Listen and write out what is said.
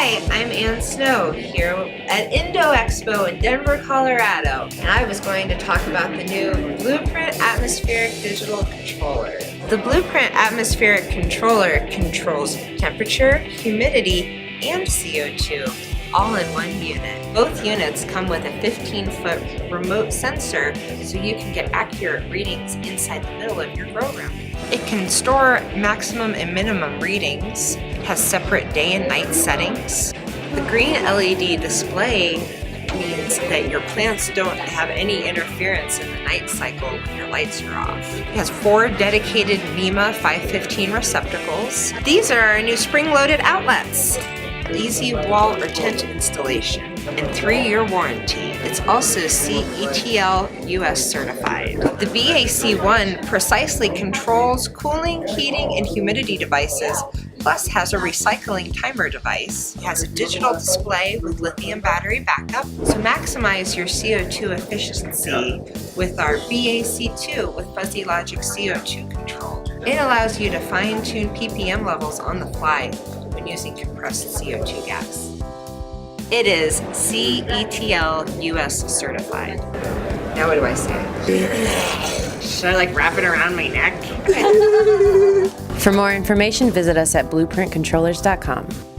Hi, I'm Ann Snow here at Indo Expo in Denver, Colorado, and I was going to talk about the new Blueprint Atmospheric Digital Controller. The Blueprint Atmospheric Controller controls temperature, humidity, and CO2 all in one unit. Both units come with a 15-foot remote sensor so you can get accurate readings inside the middle of your grow room. It can store maximum and minimum readings, has separate day and night settings. The green LED display means that your plants don't have any interference in the night cycle when your lights are off. It has 4 dedicated NEMA 515 receptacles. These are our new spring-loaded outlets. Easy wall or tent installation and 3-year warranty. It's also CETL US certified. The BAC1 precisely controls cooling, heating, and humidity devices, plus has a recycling timer device. It has a digital display with lithium battery backup, so maximize your CO2 efficiency with our BAC2 with Fuzzy Logic CO2 control. It allows you to fine-tune ppm levels on the fly when using compressed CO2 gas. It is CETL US certified. Now what do I say? Should I wrap it around my neck? For more information, visit us at blueprintcontrollers.com.